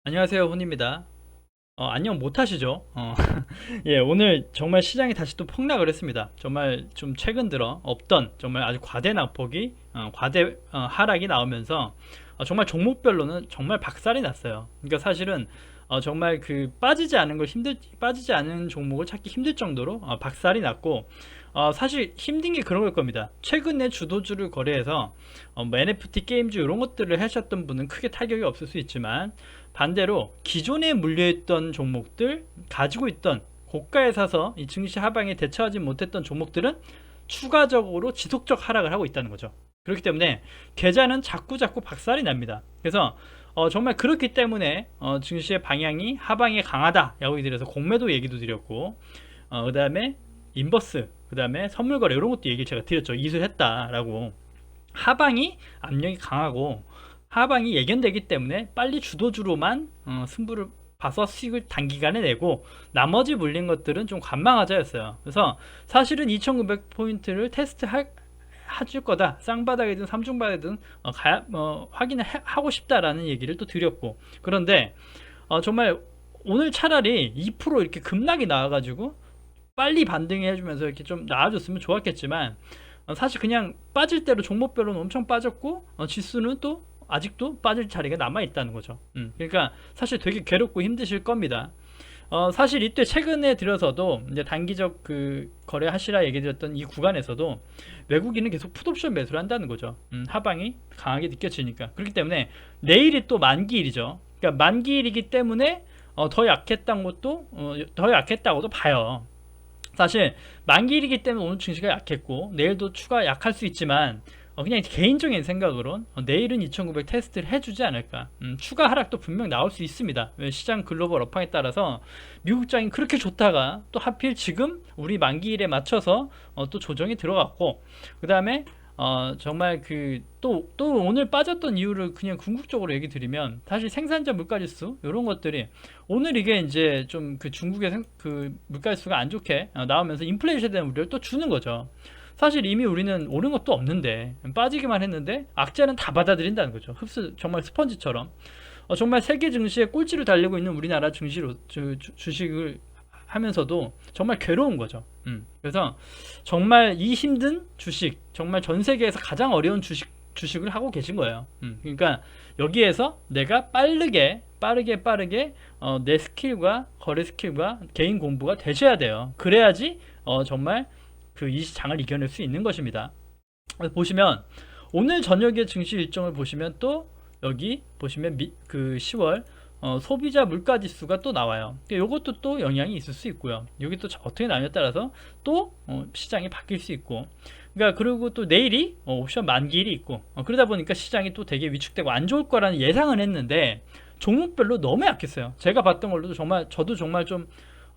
안녕하세요, 혼입니다. 안녕 못 하시죠? 예, 오늘 정말 시장이 다시 또 폭락을 했습니다. 정말 좀 최근 들어 없던 정말 아주 과대 낙폭이, 과대 하락이 나오면서 정말 종목별로는 정말 박살이 났어요. 그러니까 사실은 정말 그 빠지지 않은 종목을 찾기 힘들 정도로 박살이 났고, 사실 힘든 게 그런 걸 겁니다. 최근에 주도주를 거래해서 뭐 NFT 게임주 이런 것들을 하셨던 분은 크게 타격이 없을 수 있지만, 반대로 기존에 물려있던 종목들, 가지고 있던 고가에 사서 이 증시 하방에 대처하지 못했던 종목들은 추가적으로 지속적 하락을 하고 있다는 거죠. 그렇기 때문에 계좌는 자꾸 박살이 납니다. 그래서 정말 그렇기 때문에 증시의 방향이 하방에 강하다 라고 드려서 공매도 얘기도 드렸고, 그 다음에 인버스, 그 다음에 선물거래 이런 것도 얘기 제가 드렸죠. 이수했다라고. 하방이 압력이 강하고 하방이 예견되기 때문에 빨리 주도주로만 승부를 봐서 수익을 단기간에 내고, 나머지 물린 것들은 좀 관망하자였어요. 그래서 사실은 2900포인트를 해줄 거다, 쌍바닥이든 삼중바닥이든 확인을 하고 싶다라는 얘기를 또 드렸고, 그런데 정말 오늘 차라리 2% 이렇게 급락이 나와가지고 빨리 반등해 해주면서 이렇게 좀 나아졌으면 좋았겠지만, 사실 그냥 빠질 대로 종목별로는 엄청 빠졌고, 지수는 또 아직도 빠질 자리가 남아 있다는 거죠. 그러니까 사실 되게 괴롭고 힘드실 겁니다. 사실 이때 최근에 들어서도 이제 단기적 그 거래하시라 얘기 드렸던 이 구간에서도 외국인은 계속 풋옵션 매수를 한다는 거죠. 하방이 강하게 느껴지니까. 그렇기 때문에 내일이 또 만기일이죠. 그러니까 만기일이기 때문에 더 약했다고도 봐요. 사실 만기일이기 때문에 오늘 증시가 약했고 내일도 추가 약할 수 있지만, 그냥 개인적인 생각으론 내일은 2900 테스트를 해주지 않을까. 추가 하락도 분명 나올 수 있습니다. 시장 글로벌 업황에 따라서 미국장이 그렇게 좋다가 또 하필 지금 우리 만기일에 맞춰서 또 조정이 들어갔고, 그 다음에 정말 또 오늘 빠졌던 이유를 그냥 궁극적으로 얘기 드리면, 사실 생산자 물가지수 이런 것들이 오늘 이게 이제 좀 그 중국의 그 물가지수가 안 좋게 나오면서 인플레이션에 대한 우려를 또 주는 거죠. 사실 이미 우리는 오른 것도 없는데 빠지기만 했는데 악재는 다 받아들인다는 거죠. 정말 스펀지처럼. 정말 세계 증시에 꼴찌를 달리고 있는 우리나라 주식을 하면서도 정말 괴로운 거죠. 그래서 정말 이 힘든 주식, 정말 전 세계에서 가장 어려운 주식을 하고 계신 거예요. 그러니까 여기에서 내가 빠르게 내 스킬과 거래 스킬과 개인 공부가 되셔야 돼요. 그래야지 정말 이 장을 이겨낼 수 있는 것입니다. 보시면 오늘 저녁에 증시 일정을 보시면 또 여기 보시면 10월 소비자 물가 지수가 또 나와요. 이것도 또 영향이 있을 수 있고요. 여기 또 어떻게 나냐에 따라서 또 시장이 바뀔 수 있고, 그러니까 그리고 또 내일이 옵션 만기일이 있고, 그러다 보니까 시장이 또 되게 위축되고 안 좋을 거라는 예상은 했는데 종목별로 너무 약했어요. 제가 봤던 걸로도 저도 정말 좀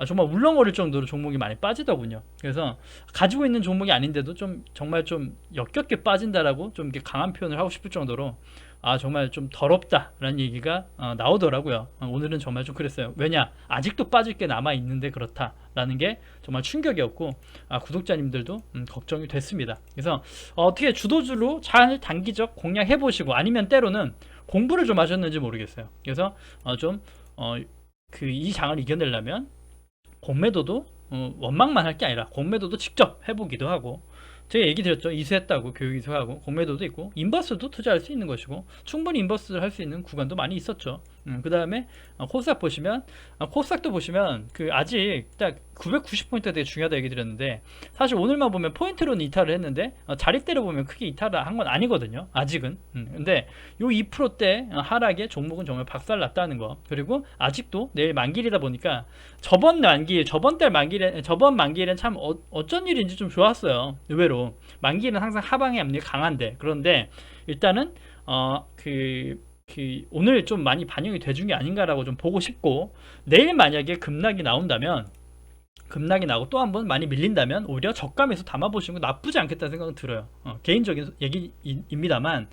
정말 울렁거릴 정도로 종목이 많이 빠지더군요. 그래서 가지고 있는 종목이 아닌데도 정말 좀 역겹게 빠진다라고 좀 이렇게 강한 표현을 하고 싶을 정도로 정말 좀 더럽다라는 얘기가 나오더라고요. 오늘은 정말 좀 그랬어요. 왜냐, 아직도 빠질 게 남아 있는데 그렇다라는 게 정말 충격이었고, 구독자님들도 걱정이 됐습니다. 그래서 어떻게 주도주로 잘 단기적 공략해 보시고, 아니면 때로는 공부를 좀 하셨는지 모르겠어요. 그래서 이 장을 이겨내려면 공매도도 원망만 할 게 아니라 공매도도 직접 해보기도 하고, 제가 얘기 드렸죠. 이수했다고, 교육 이수하고 공매도도 있고, 인버스도 투자할 수 있는 것이고, 충분히 인버스를 할 수 있는 구간도 많이 있었죠. 그 다음에 코스닥 보시면, 코스닥도 보시면 아직 딱 990포인트가 되게 중요하다 얘기 드렸는데, 사실 오늘만 보면 포인트로는 이탈을 했는데 자립대로 보면 크게 이탈을 한 건 아니거든요, 아직은. 근데 요 2%대 하락에 종목은 정말 박살났다는 거. 그리고 아직도 내일 만기일이다 보니까 저번 만기일엔 참 어쩐 일인지 좀 좋았어요. 의외로 만기일은 항상 하방의 압력이 강한데, 그런데 일단은 오늘 좀 많이 반영이 돼준 게 아닌가라고 좀 보고 싶고, 내일 만약에 급락이 나고 또 한 번 많이 밀린다면 오히려 저감에서 담아보시는 거 나쁘지 않겠다는 생각은 들어요. 개인적인 얘기입니다만,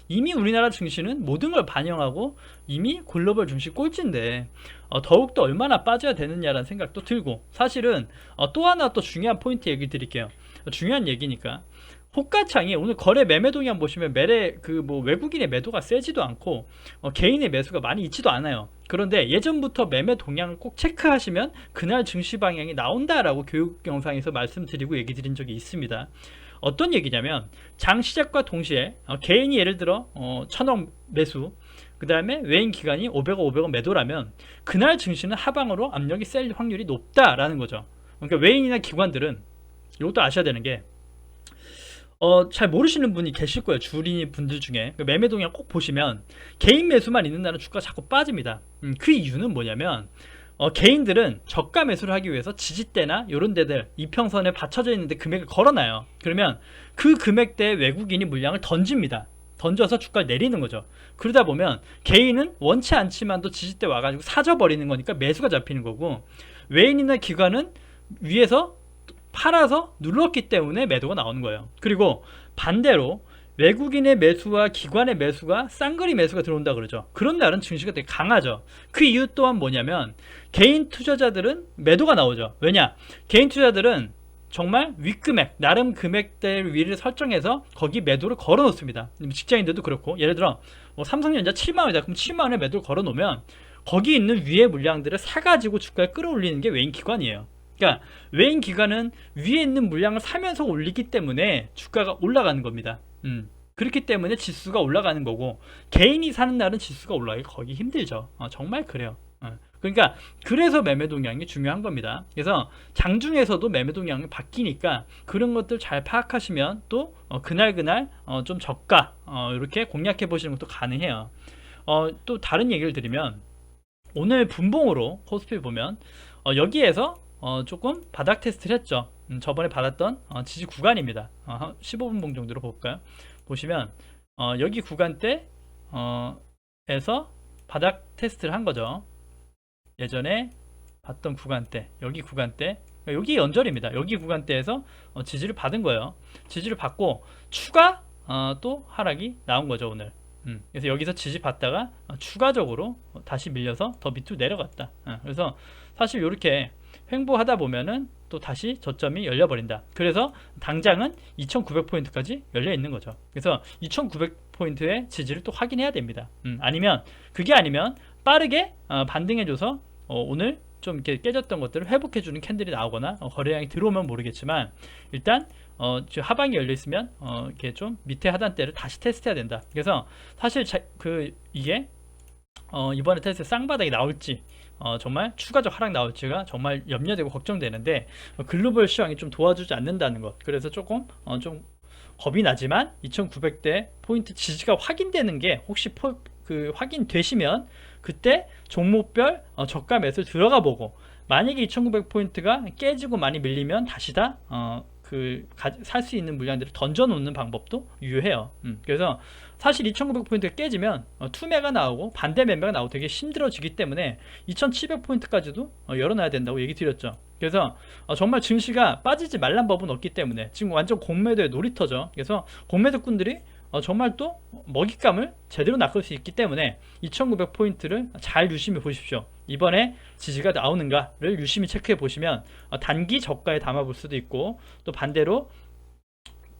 이미 우리나라 증시는 모든 걸 반영하고 이미 글로벌 증시 꼴찌인데 더욱더 얼마나 빠져야 되느냐라는 생각도 들고, 사실은 또 하나 또 중요한 포인트 얘기 드릴게요. 중요한 얘기니까, 호가창이 오늘 거래 매매 동향 보시면 매래 그 뭐 외국인의 매도가 세지도 않고 개인의 매수가 많이 있지도 않아요. 그런데 예전부터 매매 동향을 꼭 체크하시면 그날 증시 방향이 나온다라고 교육 영상에서 말씀드리고 얘기 드린 적이 있습니다. 어떤 얘기냐면 장 시작과 동시에 개인이 예를 들어 1000억 매수, 그 다음에 외인 기관이 500억 500억 매도라면 그날 증시는 하방으로 압력이 셀 확률이 높다라는 거죠. 그러니까 외인이나 기관들은 이것도 아셔야 되는 게 잘 모르시는 분이 계실 거예요. 주린 분들 중에. 매매 동향 꼭 보시면 개인 매수만 있는 날은 주가가 자꾸 빠집니다. 그 이유는 뭐냐면 개인들은 저가 매수를 하기 위해서 지지대나 이런 데들 이평선에 받쳐져 있는데 금액을 걸어놔요. 그러면 그 금액대에 외국인이 물량을 던집니다. 던져서 주가를 내리는 거죠. 그러다 보면 개인은 원치 않지만도 지지대 와가지고 사져버리는 거니까 매수가 잡히는 거고, 외인이나 기관은 위에서 팔아서 눌렀기 때문에 매도가 나오는 거예요. 그리고 반대로 외국인의 매수와 기관의 매수가 쌍거리 매수가 들어온다 그러죠. 그런 날은 증시가 되게 강하죠. 그 이유 또한 뭐냐면 개인 투자자들은 매도가 나오죠. 왜냐? 개인 투자자들은 정말 윗금액, 나름 금액대를 위를 설정해서 거기 매도를 걸어 놓습니다. 직장인들도 그렇고, 예를 들어 삼성전자 7만원이다. 그럼 7만원에 매도를 걸어 놓으면 거기 있는 위의 물량들을 사가지고 주가를 끌어올리는 게 외인 기관이에요. 그러니까 외인 기관은 위에 있는 물량을 사면서 올리기 때문에 주가가 올라가는 겁니다. 그렇기 때문에 지수가 올라가는 거고, 개인이 사는 날은 지수가 올라가기 거의 힘들죠. 정말 그래요. 그러니까 그래서 매매 동향이 중요한 겁니다. 그래서 장중에서도 매매 동향이 바뀌니까 그런 것들 잘 파악하시면 또 그날 좀 저가 이렇게 공략해 보시는 것도 가능해요. 또 다른 얘기를 드리면 오늘 분봉으로 코스피 보면 여기에서 조금 바닥 테스트를 했죠. 저번에 받았던 지지 구간입니다. 15분봉 정도로 볼까요? 보시면 여기 구간대 에서 바닥 테스트를 한 거죠. 예전에 봤던 구간대, 여기 구간대, 여기 연절입니다. 여기 구간대에서 지지를 받은 거예요. 지지를 받고 추가 또 하락이 나온 거죠 오늘. 그래서 여기서 지지 받다가 추가적으로 다시 밀려서 더 밑으로 내려갔다. 그래서 사실 이렇게 횡보하다 보면은 또 다시 저점이 열려버린다. 그래서 당장은 2900포인트까지 열려 있는 거죠. 그래서 2900포인트의 지지를 또 확인해야 됩니다. 아니면 그게 아니면 빠르게 반등해줘서 오늘 좀 이렇게 깨졌던 것들을 회복해주는 캔들이 나오거나 거래량이 들어오면 모르겠지만, 일단 하방이 열려 있으면 이렇게 좀 밑에 하단대를 다시 테스트해야 된다. 그래서 사실 이게 이번에 테스트 쌍바닥이 나올지 정말 추가적 하락 나올지가 정말 염려되고 걱정되는데, 글로벌 시황이 좀 도와주지 않는다는 것. 그래서 조금 좀 겁이 나지만 2900대 포인트 지지가 확인되는 게 혹시 확인되시면 그때 종목별 저가 매수 들어가 보고, 만약에 2900포인트가 깨지고 많이 밀리면 다시 다 살 수 있는 물량들을 던져 놓는 방법도 유효해요. 그래서 사실 2900포인트가 깨지면 투매가 나오고 반대 매매가 나오고 되게 힘들어지기 때문에 2700포인트까지도 열어놔야 된다고 얘기 드렸죠. 그래서 정말 증시가 빠지지 말란 법은 없기 때문에 지금 완전 공매도의 놀이터죠. 그래서 공매도꾼들이 정말 또 먹잇감을 제대로 낚을 수 있기 때문에 2900포인트를 잘 유심히 보십시오. 이번에 지지가 나오는가를 유심히 체크해 보시면 단기 저가에 담아 볼 수도 있고, 또 반대로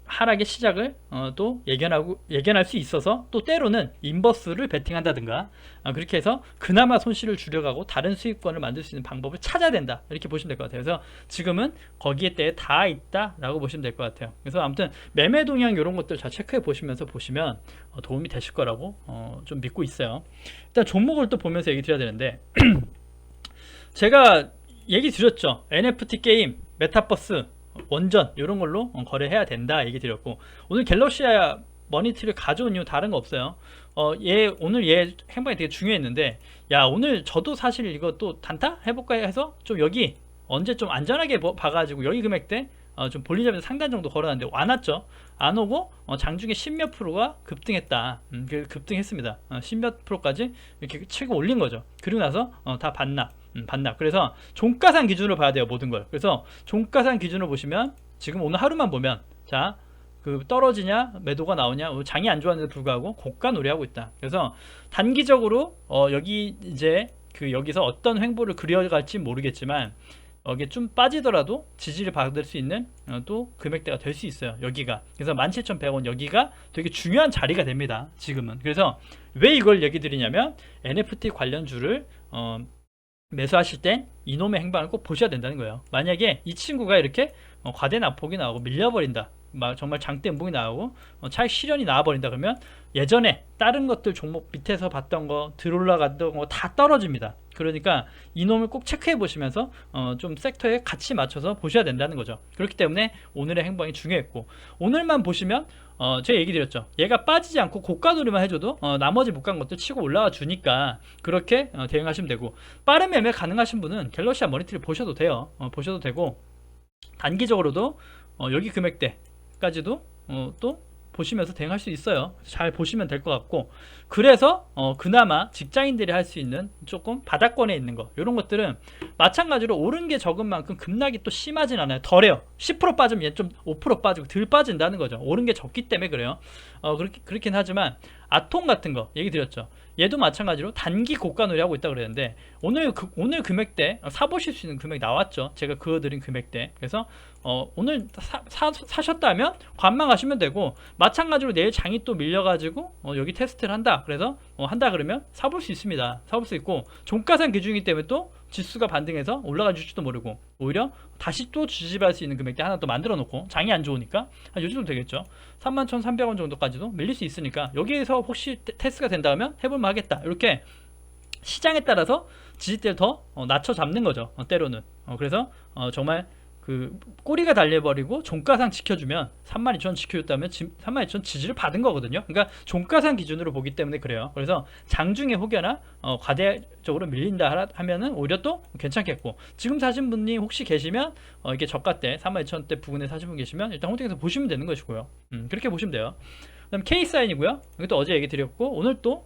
하락의 시작을 또 예견할 수 있어서 또 때로는 인버스를 베팅한다든가 그렇게 해서 그나마 손실을 줄여가고 다른 수익권을 만들 수 있는 방법을 찾아야 된다, 이렇게 보시면 될 것 같아요. 그래서 지금은 거기에 때에 다 있다라고 보시면 될 것 같아요. 그래서 아무튼 매매 동향 이런 것들 잘 체크해 보시면서 보시면 도움이 되실 거라고 좀 믿고 있어요. 일단 종목을 또 보면서 얘기 드려야 되는데 제가 얘기 드렸죠. NFT 게임, 메타버스, 원전 이런 걸로 거래해야 된다 얘기 드렸고, 오늘 갤럭시아 머니트를 가져온 이유 다른 거 없어요. 오늘 얘 행방이 되게 중요했는데, 야 오늘 저도 사실 이거 또 단타 해볼까 해서 좀 여기 언제 좀 안전하게 봐가지고 여기 금액대 좀 볼리잡에서 상단 정도 걸어놨는데 안 왔죠. 안 오고 장중에 10몇 프로가 급등했다. 급등했습니다. 10몇 프로까지 이렇게 치고 올린 거죠. 그리고 나서 다 반납. 그래서 종가상 기준으로 봐야 돼요, 모든 걸. 그래서 종가상 기준으로 보시면 지금 오늘 하루만 보면 자, 떨어지냐 매도가 나오냐, 장이 안 좋았는데 불구하고 고가 노래하고 있다. 그래서 단기적으로 여기 이제 여기서 어떤 횡보를 그려갈지 모르겠지만 이게 좀 빠지더라도 지지를 받을 수 있는 또 금액대가 될 수 있어요. 여기가. 그래서 17,100원 여기가 되게 중요한 자리가 됩니다. 지금은. 그래서 왜 이걸 얘기 드리냐면 NFT 관련주를 매수하실 땐 이놈의 행방을 꼭 보셔야 된다는 거예요. 만약에 이 친구가 이렇게 과대 낙폭이 나오고 밀려버린다, 정말 장대 음봉이 나오고 차익 실현이 나와버린다, 그러면 예전에 다른 것들 종목 밑에서 봤던 거 들어올라갔던 거 다 떨어집니다. 그러니까 이놈을 꼭 체크해 보시면서 좀 섹터에 같이 맞춰서 보셔야 된다는 거죠. 그렇기 때문에 오늘의 행방이 중요했고, 오늘만 보시면 제가 얘기 드렸죠. 얘가 빠지지 않고 고가놀이만 해줘도 나머지 못 간 것들 치고 올라와 주니까 그렇게 대응하시면 되고, 빠른 매매 가능하신 분은 갤럭시아 머니터리 보셔도 돼요. 보셔도 되고, 단기적으로도 여기 금액대까지도 또 보시면서 대응할 수 있어요. 잘 보시면 될 것 같고, 그래서 그나마 직장인들이 할 수 있는 조금 바닥권에 있는 거, 이런 것들은 마찬가지로 오른 게 적은 만큼 급락이 또 심하진 않아요. 덜해요. 10% 빠지면 얘 좀 5% 빠지고 덜 빠진다는 거죠. 오른 게 적기 때문에 그래요. 그렇긴 하지만 아톰 같은 거 얘기 드렸죠. 얘도 마찬가지로 단기 고가놀이 하고 있다 그랬는데, 오늘 금액대 사보실 수 있는 금액 나왔죠. 제가 그어드린 금액대. 그래서 오늘 사셨다면 관망하시면 되고, 마찬가지로 내일 장이 또 밀려가지고 여기 테스트를 한다, 그래서 한다 그러면 사볼 수 있습니다. 사볼 수 있고, 종가상 기준이기 때문에 또 지수가 반등해서 올라가 줄지도 모르고, 오히려 다시 또 주집할 수 있는 금액대 하나 또 만들어 놓고, 장이 안 좋으니까 한 요 정도 되겠죠. 31,300원 정도까지도 밀릴 수 있으니까, 여기에서 혹시 테스트가 된다면 해볼만 하겠다, 이렇게 시장에 따라서 지지대를 더 낮춰 잡는 거죠. 때로는. 그래서 정말 그 꼬리가 달려버리고 종가상 지켜주면, 32,000원 지켜줬다면 32,000원 지지를 받은 거거든요. 그러니까 종가상 기준으로 보기 때문에 그래요. 그래서 장중에 혹여나 과대적으로 밀린다 하면은 오히려 또 괜찮겠고, 지금 사신 분이 혹시 계시면 이게 저가대 32,000원대 부근에 사신 분 계시면 일단 홀딩해서 보시면 되는 것이고요. 그렇게 보시면 돼요. 그다음 K사인이고요. 이것도 어제 얘기 드렸고, 오늘 또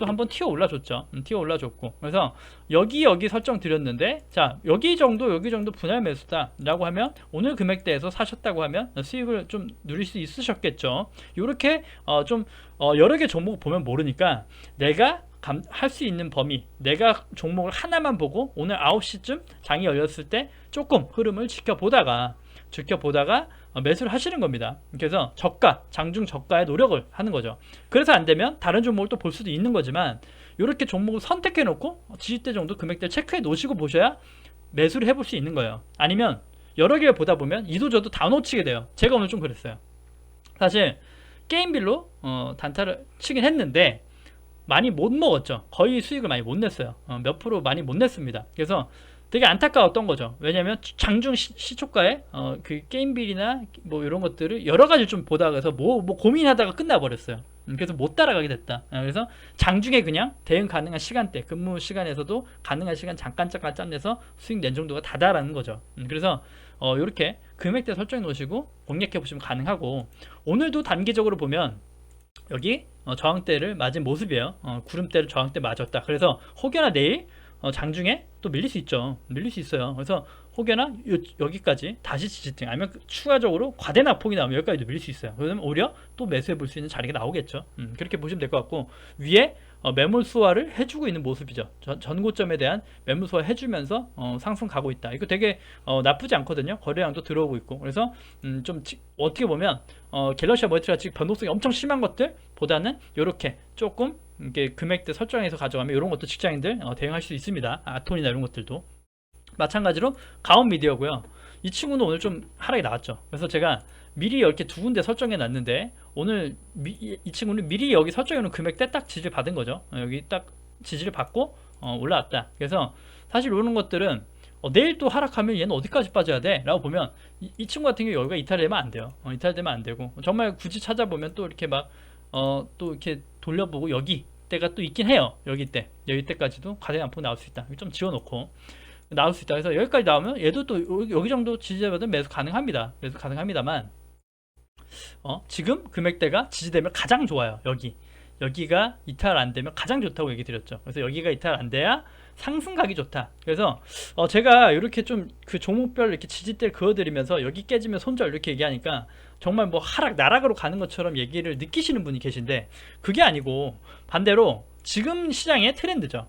한번 튀어 올라줬죠. 튀어 올라줬고, 그래서 여기 설정 드렸는데, 자, 여기 정도 분할 매수다 라고 하면, 오늘 금액대에서 사셨다고 하면 수익을 좀 누릴 수 있으셨겠죠. 요렇게 좀 여러 개 종목 보면 모르니까, 내가 할 수 있는 범위, 내가 종목을 하나만 보고 오늘 9시쯤 장이 열렸을 때 조금 흐름을 지켜보다가 매수를 하시는 겁니다. 그래서 장중 저가의 노력을 하는 거죠. 그래서 안 되면 다른 종목을 또 볼 수도 있는 거지만, 이렇게 종목을 선택해 놓고 지지대 정도 금액대를 체크해 놓으시고 보셔야 매수를 해볼 수 있는 거예요. 아니면 여러 개를 보다 보면 이도저도 다 놓치게 돼요. 제가 오늘 좀 그랬어요. 사실 게임빌로 단타를 치긴 했는데 많이 못 먹었죠. 거의 수익을 많이 못 냈어요. 몇 프로 많이 못 냈습니다. 그래서 되게 안타까웠던 거죠. 왜냐면 장중 시초가에 그 게임빌이나 뭐 이런 것들을 여러 가지 좀 보다가 해서 뭐 고민하다가 끝나버렸어요. 그래서 못 따라가게 됐다. 그래서 장중에 그냥 대응 가능한 시간대, 근무 시간에서도 가능한 시간 잠깐 짬내서 수익 낸 정도가 다다라는 거죠. 그래서 이렇게 금액대 설정해 놓으시고 공략해 보시면 가능하고, 오늘도 단기적으로 보면 여기 저항대를 맞은 모습이에요. 구름대를 저항대 맞았다. 그래서 혹여나 내일 장중에 또 밀릴 수 있죠. 밀릴 수 있어요. 그래서 혹여나 여기까지 다시 지지등, 아니면 추가적으로 과대 낙폭이 나오면 여기까지도 밀릴 수 있어요. 그러면 오히려 또 매수해 볼 수 있는 자리가 나오겠죠. 그렇게 보시면 될 것 같고, 위에 매물 소화를 해주고 있는 모습이죠. 전고점에 대한 매물 소화 해주면서 상승 가고 있다. 이거 되게 나쁘지 않거든요. 거래량도 들어오고 있고. 그래서 좀 어떻게 보면 갤럭시아 머니터리가 변동성이 엄청 심한 것들 보다는 이렇게 조금 이게 금액대 설정해서 가져가면 이런 것도 직장인들 대응할 수 있습니다. 아톤이나 이런 것들도 마찬가지로 가온 미디어고요. 이 친구는 오늘 좀 하락이 나왔죠. 그래서 제가 미리 이렇게 두 군데 설정해 놨는데, 오늘 이 친구는 미리 여기 설정해 놓은 금액대 딱 지지를 받은 거죠. 여기 딱 지지를 받고 올라왔다. 그래서 사실 이런 것들은 내일 또 하락하면 얘는 어디까지 빠져야 돼? 라고 보면 이 친구 같은 경우 여기가 이탈되면 안 돼요. 이탈되면 안 되고, 정말 굳이 찾아보면 또 이렇게 막 또 이렇게 돌려보고 여기 때가 또 있긴 해요. 여기 때까지도 과대 낙폭 나올 수 있다. 좀 지워놓고 나올 수 있다. 그래서 여기까지 나오면 얘도 또 여기 정도 지지대받으면 매수 가능합니다. 매수 가능합니다만, 지금 금액대가 지지되면 가장 좋아요. 여기가 이탈 안 되면 가장 좋다고 얘기 드렸죠. 그래서 여기가 이탈 안 돼야 상승 가기 좋다. 그래서 제가 이렇게 좀 그 종목별 이렇게 지지대를 그어드리면서 여기 깨지면 손절 이렇게 얘기하니까 정말 뭐 나락으로 가는 것처럼 얘기를 느끼시는 분이 계신데, 그게 아니고 반대로 지금 시장의 트렌드죠.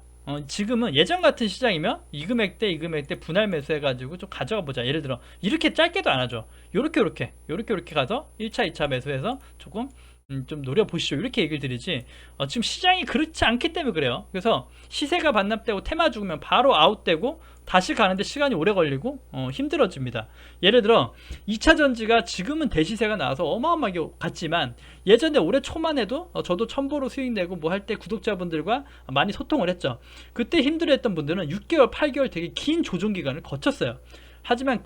지금은 예전 같은 시장이면 이 금액대 이 금액대 분할 매수해가지고 좀 가져가 보자. 예를 들어 이렇게 짧게도 안 하죠. 요렇게 가서 1차 2차 매수해서 조금 좀 노려보시죠. 이렇게 얘기를 드리지, 지금 시장이 그렇지 않기 때문에 그래요. 그래서 시세가 반납되고 테마 죽으면 바로 아웃되고 다시 가는데 시간이 오래 걸리고 힘들어집니다. 예를 들어 2차 전지가 지금은 대시세가 나와서 어마어마하게 갔지만 예전에 올해 초만 해도 저도 첨보로 수익 내고 뭐 할 때 구독자분들과 많이 소통을 했죠. 그때 힘들어했던 분들은 6개월 8개월 되게 긴 조정 기간을 거쳤어요. 하지만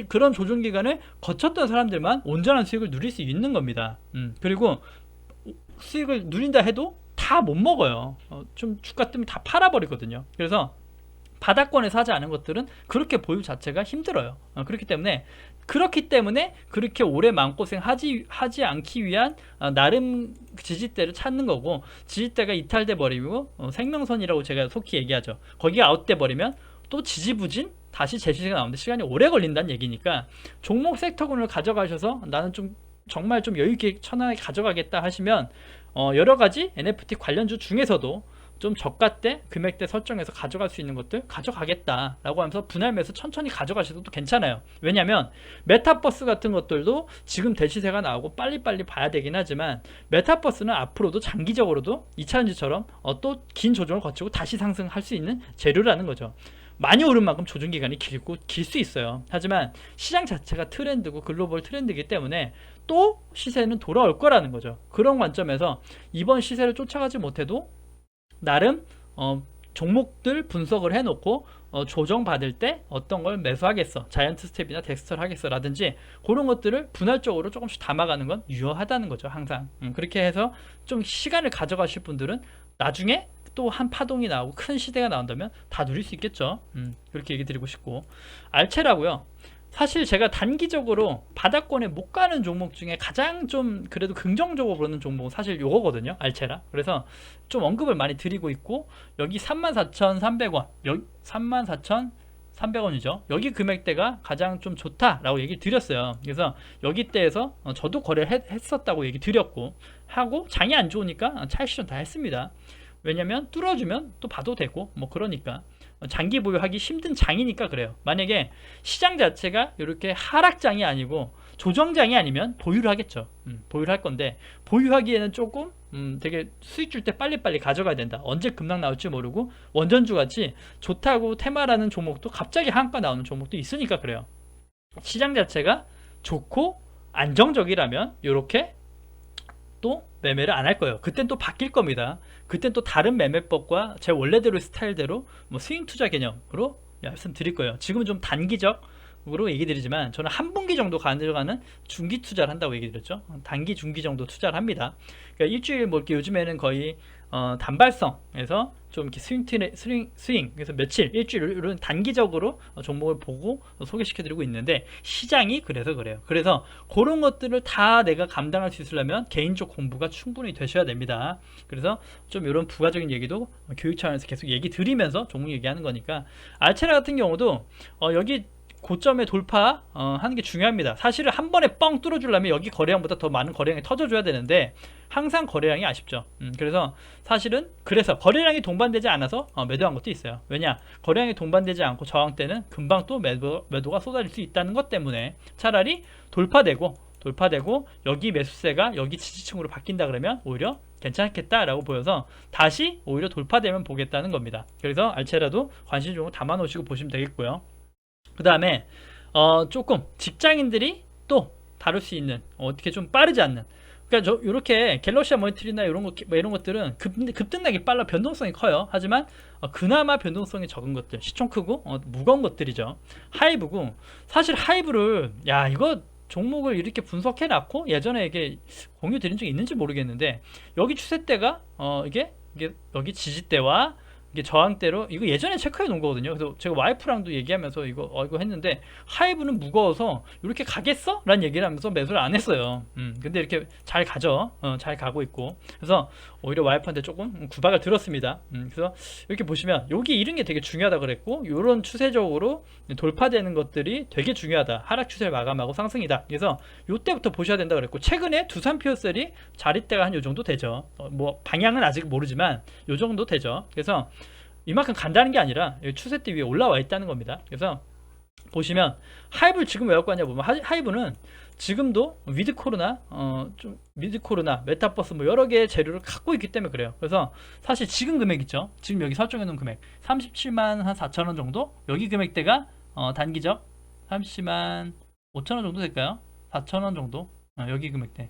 그런 조정 기간을 거쳤던 사람들만 온전한 수익을 누릴 수 있는 겁니다. 그리고 수익을 누린다 해도 다 못 먹어요. 좀 주가 뜨면 다 팔아버리거든요. 그래서 바닥권에서 하지 않은 것들은 그렇게 보유 자체가 힘들어요. 그렇기 때문에 그렇게 오래 마음고생 하지 않기 위한 나름 지지대를 찾는 거고, 지지대가 이탈돼 버리고 생명선이라고 제가 속히 얘기하죠. 거기가 아웃돼 버리면 또 지지부진 다시 재시세가 나오는데 시간이 오래 걸린다는 얘기니까, 종목 섹터군을 가져가셔서 나는 좀 정말 좀 여유있게 천안하게 가져가겠다 하시면 여러가지 NFT 관련주 중에서도 좀 저가대 금액대 설정해서 가져갈 수 있는 것들 가져가겠다 라고 하면서 분할 매수 천천히 가져가셔도 괜찮아요. 왜냐면 메타버스 같은 것들도 지금 대시세가 나오고 빨리빨리 봐야 되긴 하지만, 메타버스는 앞으로도 장기적으로도 2차전지처럼 또 긴 조정을 거치고 다시 상승할 수 있는 재료라는 거죠. 많이 오른 만큼 조정 기간이 길 수 있어요. 하지만 시장 자체가 트렌드고 글로벌 트렌드이기 때문에 또 시세는 돌아올 거라는 거죠. 그런 관점에서 이번 시세를 쫓아가지 못해도 나름 종목들 분석을 해놓고 조정 받을 때 어떤 걸 매수하겠어, 자이언트 스텝이나 덱스터를 하겠어 라든지 그런 것들을 분할적으로 조금씩 담아가는 건 유효하다는 거죠. 항상 그렇게 해서 좀 시간을 가져가실 분들은 나중에 또 한 파동이 나오고 큰 시대가 나온다면 다 누릴 수 있겠죠. 그렇게 얘기 드리고 싶고, 알체라고요. 사실 제가 단기적으로 바닥권에 못 가는 종목 중에 가장 좀 그래도 긍정적으로 보는 종목은 사실 요거거든요. 알체라. 그래서 좀 언급을 많이 드리고 있고, 여기 34,300원, 여기 34,300원이죠. 여기 금액대가 가장 좀 좋다라고 얘기 드렸어요. 그래서 여기 때에서 저도 거래를 했었다고 얘기 드렸고, 하고 장이 안 좋으니까 차익 실현 다 했습니다. 왜냐면 뚫어주면 또 봐도 되고 뭐 그러니까 장기 보유하기 힘든 장이니까 그래요. 만약에 시장 자체가 이렇게 하락장이 아니고 조정장이 아니면 보유를 하겠죠. 보유를 할 건데, 보유하기에는 조금 되게 수익 줄 때 빨리빨리 가져가야 된다. 언제 급락 나올지 모르고, 원전주 같이 좋다고 테마라는 종목도 갑자기 한가 나오는 종목도 있으니까 그래요. 시장 자체가 좋고 안정적이라면 이렇게 또 매매를 안 할 거예요. 그땐 또 바뀔 겁니다. 그땐 또 다른 매매법과 제 원래대로 스타일대로 뭐 스윙 투자 개념으로 말씀드릴 거예요. 지금은 좀 단기적으로 얘기 드리지만 저는 한 분기 정도 가져가는 중기 투자를 한다고 얘기 드렸죠. 단기 중기 정도 투자를 합니다. 그러니까 일주일 뭐 이렇게 요즘에는 거의 단발성에서 좀 이렇게 스윙 그래서 며칠 일주일 이런 단기적으로 종목을 보고 소개시켜 드리고 있는데, 시장이 그래서 그래요. 그래서 그런 것들을 다 내가 감당할 수 있으려면 개인적 공부가 충분히 되셔야 됩니다. 그래서 좀 이런 부가적인 얘기도 교육 차원에서 계속 얘기 드리면서 종목 얘기하는 거니까, 알체라 같은 경우도 여기 고점에 돌파하는 게 중요합니다. 사실은 한 번에 뻥 뚫어주려면 여기 거래량보다 더 많은 거래량이 터져줘야 되는데 항상 거래량이 아쉽죠. 그래서 사실은 그래서 거래량이 동반되지 않아서 매도한 것도 있어요. 왜냐, 거래량이 동반되지 않고 저항 때는 금방 또 매도가 쏟아질 수 있다는 것 때문에 차라리 돌파되고 여기 매수세가 여기 지지층으로 바뀐다 그러면 오히려 괜찮겠다라고 보여서 다시 오히려 돌파되면 보겠다는 겁니다. 그래서 알체라도 관심 종목 담아 놓으시고 보시면 되겠고요. 그 다음에 조금 직장인들이 또 다룰 수 있는, 어떻게 좀 빠르지 않는, 그러니까 이렇게 갤럭시아 모니터리나 이런 것들은 급등락이 빨라 변동성이 커요. 하지만 그나마 변동성이 적은 것들, 시총 크고 무거운 것들이죠. 하이브고, 사실 하이브를 이거 종목을 이렇게 분석해 놨고 예전에 이게 공유 드린 적이 있는지 모르겠는데, 여기 추세대가 이게 여기 지지대와 이게 저항대로 이거 예전에 체크해 놓은 거거든요. 그래서 제가 와이프랑도 얘기하면서 이거 했는데, 하이브는 무거워서 이렇게 가겠어? 라는 얘기를 하면서 매수를 안 했어요. 근데 이렇게 잘 가죠. 잘 가고 있고, 그래서 오히려 와이프한테 조금 구박을 들었습니다. 그래서 이렇게 보시면 여기 이런 게 되게 중요하다 그랬고, 이런 추세적으로 돌파되는 것들이 되게 중요하다. 하락 추세를 마감하고 상승이다. 그래서 이때부터 보셔야 된다 그랬고, 최근에 두산 피어셀이 자릿대가 한 요 정도 되죠. 뭐 방향은 아직 모르지만 요 정도 되죠. 그래서 이만큼 간다는 게 아니라 추세대 위에 올라와 있다는 겁니다. 그래서 보시면 하이브를 지금 왜 갖고 왔냐 보면 하이브는 지금도 위드 코로나 좀 위드 코로나 메타버스 뭐 여러 개의 재료를 갖고 있기 때문에 그래요. 그래서 사실 지금 금액 있죠. 지금 여기 설정해 놓은 금액 37만 한 4천 원 정도. 여기 금액대가 단기적 30만 5천 원 정도 될까요? 4천 원 정도. 여기 금액대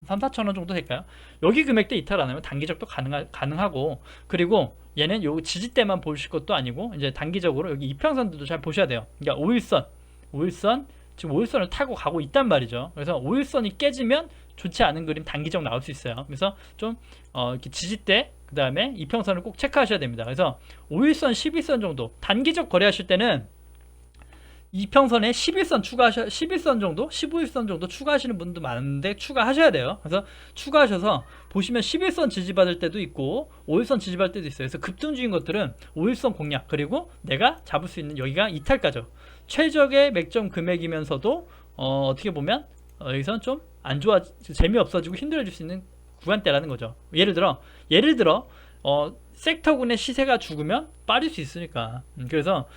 3, 4천 원 정도 될까요? 여기 금액대 이탈 안 하면 단기적도 가능하고, 그리고 얘는 요 지지대만 보실 것도 아니고 이제 단기적으로 여기 이평선들도 잘 보셔야 돼요. 그러니까 5일선 지금 5일선을 타고 가고 있단 말이죠. 그래서 5일선이 깨지면 좋지 않은 그림 단기적 나올 수 있어요. 그래서 좀 이렇게 지지대 그 다음에 이평선을 꼭 체크하셔야 됩니다. 그래서 5일선, 11선 정도 단기적 거래하실 때는 이평선에 11선 정도, 15일선 정도 추가하시는 분도 많은데 추가하셔야 돼요. 그래서 추가하셔서 보시면 11선 지지받을 때도 있고 5일선 지지받을 때도 있어요. 그래서 급등주인 것들은 5일선 공략, 그리고 내가 잡을 수 있는 여기가 이탈가죠. 최적의 맥점 금액이면서도 어떻게 보면 여기선 좀 안 좋아, 재미없어지고 힘들어질 수 있는 구간대라는 거죠. 예를 들어 섹터군의 시세가 죽으면 빠질 수 있으니까. 그래서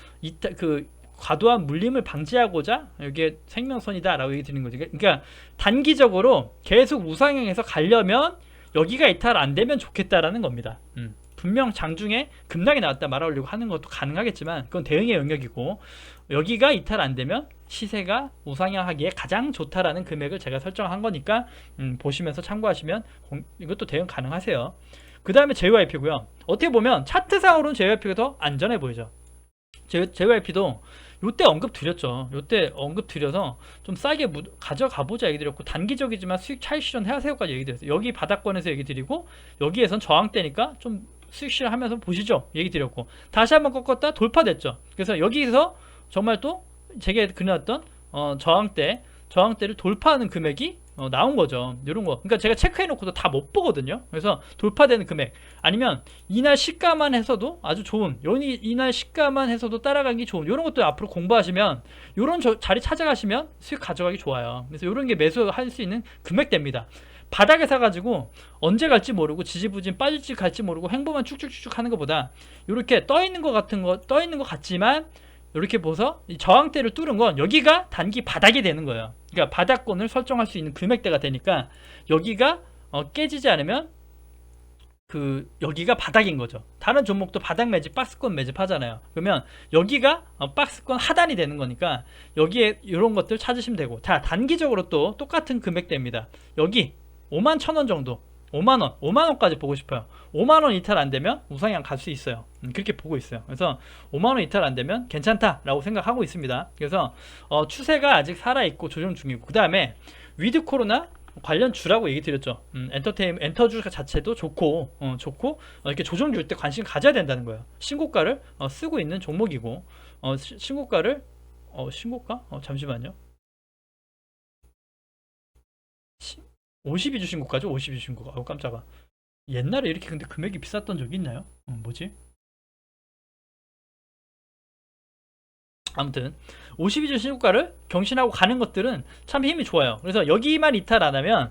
과도한 물림을 방지하고자 여기에 생명선이다 라고 얘기 드리는 거죠. 그러니까 단기적으로 계속 우상향해서 가려면 여기가 이탈 안 되면 좋겠다라는 겁니다. 분명 장중에 급락이 나왔다 말아오려고 하는 것도 가능하겠지만 그건 대응의 영역이고, 여기가 이탈 안 되면 시세가 우상향하기에 가장 좋다라는 금액을 제가 설정한 거니까 보시면서 참고하시면 이것도 대응 가능하세요. 그 다음에 JYP고요. 어떻게 보면 차트상으로는 JYP가 더 안전해 보이죠. JYP도 요때 언급 드렸죠. 요때 언급 드려서 좀 싸게 가져가 보자 얘기 드렸고, 단기적이지만 수익 차익 실현 해하세요까지 얘기 드렸어요. 여기 바닥권에서 얘기 드리고, 여기에선 저항대니까 좀 수익 실현하면서 보시죠 얘기 드렸고, 다시 한번 꺾었다 돌파됐죠. 그래서 여기서 정말 또 제게 그려놨던 저항대를 돌파하는 금액이 나온 거죠. 이런 거. 그러니까 제가 체크해 놓고도 다 못 보거든요. 그래서 돌파되는 금액, 아니면 이날 시가만 해서도 아주 좋은, 이날 시가만 해서도 따라가기 좋은, 이런 것도 앞으로 공부하시면, 이런 자리 찾아가시면 수익 가져가기 좋아요. 그래서 이런 게 매수할 수 있는 금액대입니다. 바닥에 사가지고 언제 갈지 모르고 지지부진 빠질지 갈지 모르고 행보만 쭉쭉쭉 하는 것보다 이렇게 떠 있는 것 같지만 이렇게 보서 이 저항대를 뚫은 건 여기가 단기 바닥이 되는 거예요. 그러니까 바닥권을 설정할 수 있는 금액대가 되니까 여기가 깨지지 않으면 여기가 바닥인 거죠. 다른 종목도 바닥 매집, 박스권 매집 하잖아요. 그러면 여기가 박스권 하단이 되는 거니까 여기에 이런 것들 찾으시면 되고, 자, 단기적으로 또 똑같은 금액대입니다. 여기 5만 1,000원 정도, 5만원까지 보고 싶어요. 5만원 이탈 안 되면 우상향 갈 수 있어요. 그렇게 보고 있어요. 그래서 5만원 이탈 안 되면 괜찮다라고 생각하고 있습니다. 그래서 추세가 아직 살아있고 조정 중이고, 그 다음에 위드 코로나 관련 주라고 얘기 드렸죠. 엔터주 자체도 좋고 이렇게 조정 줄 때 관심 가져야 된다는 거예요. 신고가를 쓰고 있는 종목이고, 신고가를 신고가? 잠시만요. 52주 신고가죠. 52주 신고가. 아우 깜짝아. 옛날에 이렇게 근데 금액이 비쌌던 적이 있나요? 뭐지? 아무튼 52주 신고가를 경신하고 가는 것들은 참 힘이 좋아요. 그래서 여기만 이탈 안 하면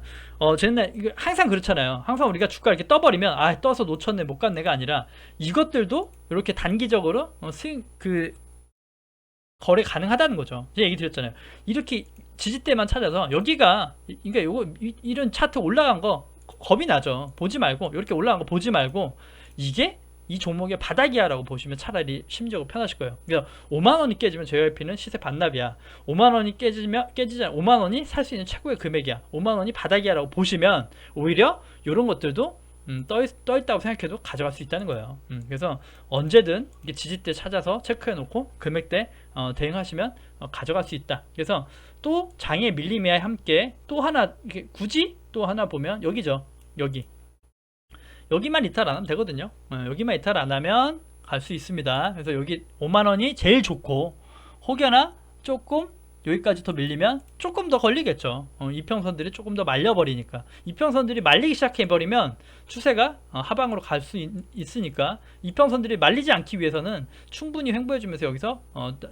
저는 항상 그렇잖아요. 항상 우리가 주가 이렇게 떠버리면 떠서 놓쳤네 못 갔네가 아니라, 이것들도 이렇게 단기적으로 거래 가능하다는 거죠. 제가 얘기 드렸잖아요. 이렇게 지지대만 찾아서 여기가, 그러니까 이런 차트 올라간 거 겁이 나죠. 보지 말고, 이렇게 올라간 거 보지 말고, 이게 이 종목의 바닥이야 라고 보시면 차라리 심적으로 편하실 거예요. 그러니까 5만원이 깨지면 JYP는 시세 반납이야. 5만원이 깨지자 5만원이 살 수 있는 최고의 금액이야. 5만원이 바닥이야 라고 보시면 오히려 이런 것들도 떠 있다고 생각해도 가져갈 수 있다는 거예요. 그래서 언제든 이게 지지대 찾아서 체크해 놓고 금액대 대응하시면 가져갈 수 있다. 그래서 또 장의 밀림에 함께 또 하나, 굳이 또 하나 보면 여기죠. 여기만 이탈 안 하면 되거든요. 여기만 이탈 안 하면 갈 수 있습니다. 그래서 여기 5만원이 제일 좋고, 혹여나 조금 여기까지 더 밀리면 조금 더 걸리겠죠. 이평선들이 조금 더 말려버리니까. 이평선들이 말리기 시작해버리면 추세가 하방으로 갈 수 있으니까, 이평선들이 말리지 않기 위해서는 충분히 횡보해주면서 여기서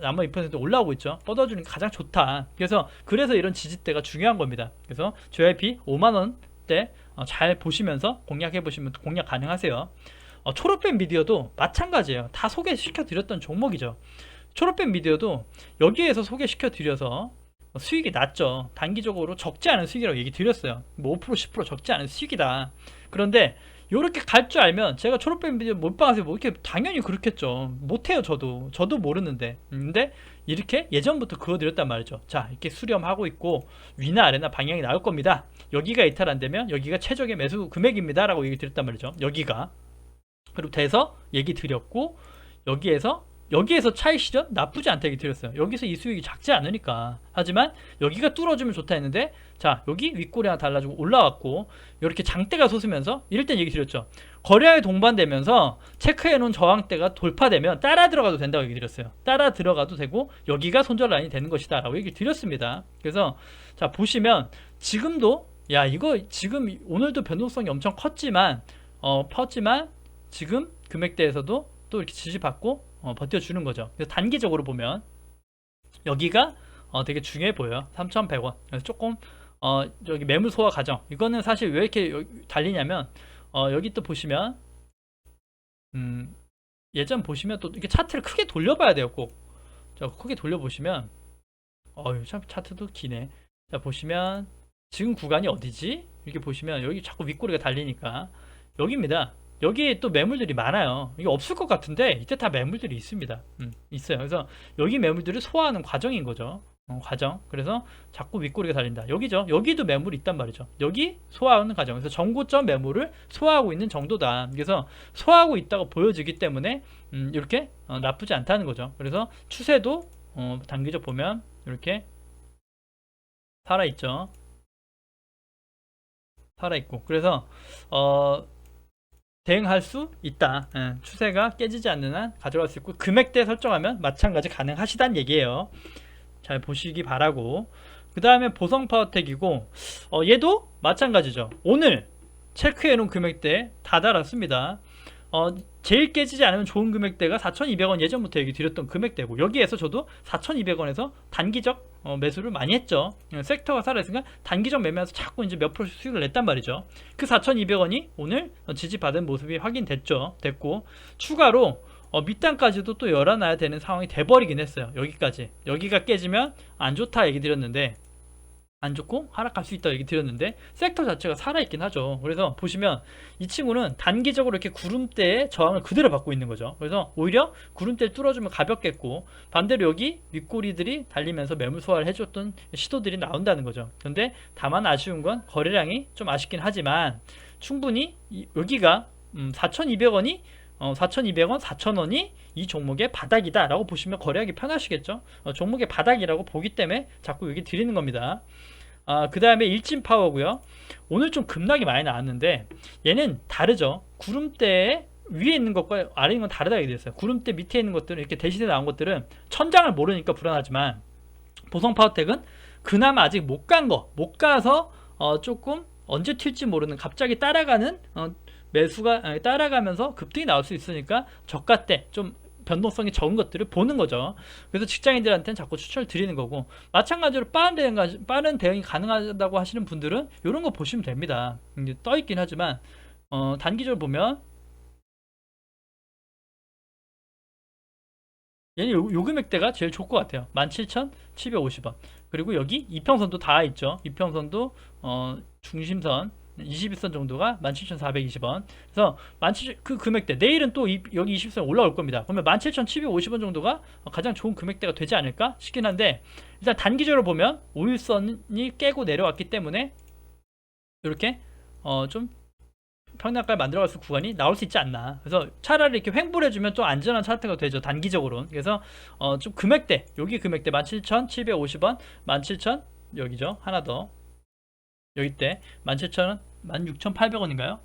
나머지 2% 올라오고 있죠. 뻗어주는 게 가장 좋다. 그래서 이런 지지대가 중요한 겁니다. 그래서 JYP 5만원 때 잘 보시면서 공략해 보시면 공략 가능하세요. 초록뱀 미디어도 마찬가지예요. 다 소개시켜 드렸던 종목이죠. 초록뱀 미디어도 여기에서 소개시켜 드려서 수익이 낮죠. 단기적으로 적지 않은 수익이라고 얘기 드렸어요. 뭐 5% 10% 적지 않은 수익이다. 그런데 요렇게 갈 줄 알면 제가 초록뱀 미디어 몰빵하세요 뭐 이렇게 당연히 그렇겠죠. 못해요. 저도 모르는데. 근데 이렇게 예전부터 그어드렸단 말이죠. 자, 이렇게 수렴하고 있고 위나 아래나 방향이 나올 겁니다. 여기가 이탈 안 되면 여기가 최적의 매수 금액입니다 라고 얘기 드렸단 말이죠. 여기가. 그리고 돼서 얘기 드렸고 여기에서 차익 실현 나쁘지 않다 얘기 드렸어요. 여기서 이 수익이 작지 않으니까. 하지만 여기가 뚫어주면 좋다 했는데, 자, 여기 윗꼬리 하나 달라지고 올라왔고 이렇게 장대가 솟으면서 이럴 땐 얘기 드렸죠. 거래량이 동반되면서 체크해 놓은 저항대가 돌파되면 따라 들어가도 된다고 얘기 드렸어요. 따라 들어가도 되고 여기가 손절 라인이 되는 것이다 라고 얘기 드렸습니다. 그래서 자, 보시면 지금도 야, 이거 지금 오늘도 변동성이 엄청 컸지만 지금 금액대에서도 또 이렇게 지지받고 버텨주는 거죠. 그래서 단기적으로 보면 여기가 되게 중요해 보여요. 3,100원. 그래서 조금 여기 매물 소화 과정. 이거는 사실 왜 이렇게 달리냐면 여기 또 보시면 예전 보시면 또 이렇게 차트를 크게 돌려봐야 돼요. 꼭. 자, 크게 돌려보시면 참 차트도 기네. 자, 보시면 지금 구간이 어디지? 이렇게 보시면 여기 자꾸 윗꼬리가 달리니까 여기입니다. 여기에 또 매물들이 많아요. 이게 없을 것 같은데 이때 다 매물들이 있습니다. 있어요. 그래서 여기 매물들을 소화하는 과정인 거죠. 과정. 그래서 자꾸 윗꼬리가 달린다. 여기죠. 여기도 매물이 있단 말이죠. 여기 소화하는 과정. 그래서 정고점 매물을 소화하고 있는 정도다. 그래서 소화하고 있다고 보여지기 때문에 이렇게 나쁘지 않다는 거죠. 그래서 추세도 단기적 보면 이렇게 살아있죠. 살아있고. 그래서 대응할 수 있다. 추세가 깨지지 않는 한 가져갈 수 있고 금액대 설정하면 마찬가지 가능하시단 얘기예요. 잘 보시기 바라고. 그 다음에 보성파워텍이고 얘도 마찬가지죠. 오늘 체크해 놓은 금액대 다 달았습니다. 제일 깨지지 않으면 좋은 금액대가 4,200원 예전부터 얘기 드렸던 금액대고 여기에서 저도 4,200원에서 단기적 매수를 많이 했죠. 섹터가 살아있으니까 단기적 매매에서 자꾸 이제 몇 프로씩 수익을 냈단 말이죠. 그 4,200원이 오늘 지지받은 모습이 확인됐죠. 됐고 추가로 밑단까지도 또 열어놔야 되는 상황이 돼버리긴 했어요. 여기까지. 여기가 깨지면 안 좋다 얘기 드렸는데 안 좋고 하락할 수 있다 얘기 드렸는데 섹터 자체가 살아있긴 하죠. 그래서 보시면 이 친구는 단기적으로 이렇게 구름대의 저항을 그대로 받고 있는 거죠. 그래서 오히려 구름대를 뚫어주면 가볍겠고 반대로 여기 윗꼬리들이 달리면서 매물 소화를 해줬던 시도들이 나온다는 거죠. 그런데 다만 아쉬운 건 거래량이 좀 아쉽긴 하지만 충분히 여기가 4,200원이 4,200원, 4,000원이 이 종목의 바닥이다 라고 보시면 거래하기 편하시겠죠. 종목의 바닥이라고 보기 때문에 자꾸 여기 드리는 겁니다. 그 다음에 일진파워고요. 오늘 좀 급락이 많이 나왔는데 얘는 다르죠. 구름대 위에 있는 것과 아래 있는 건 다르다 얘기 됐어요. 구름대 밑에 있는 것들은 이렇게 대신에 나온 것들은 천장을 모르니까 불안하지만 보성파워텍은 그나마 아직 못 가서 조금 언제 튈지 모르는 갑자기 따라가는 매수가 따라가면서 급등이 나올 수 있으니까 저가 때 좀 변동성이 적은 것들을 보는 거죠. 그래서 직장인들한테는 자꾸 추천을 드리는 거고 마찬가지로 빠른 대응이 가능하다고 하시는 분들은 이런 거 보시면 됩니다. 이제 떠 있긴 하지만 단기적으로 보면 얘는 요 금액대가 제일 좋을 것 같아요. 17,750원. 그리고 여기 이평선도 다 있죠. 이평선도 중심선 21선 정도가 17,420원. 그래서 그 금액대 내일은 또 여기 20선 올라올 겁니다. 그러면 17,750원 정도가 가장 좋은 금액대가 되지 않을까 싶긴 한데 일단 단기적으로 보면 5일선이 깨고 내려왔기 때문에 이렇게 좀 평락가를 만들어갈 수 있는 구간이 나올 수 있지 않나. 그래서 차라리 이렇게 횡보해주면 좀 안전한 차트가 되죠. 단기적으로는. 그래서 좀 금액대 여기 금액대 17,750원 17,000 여기죠. 하나 더 여기 때 17,000원 16,800원인가요?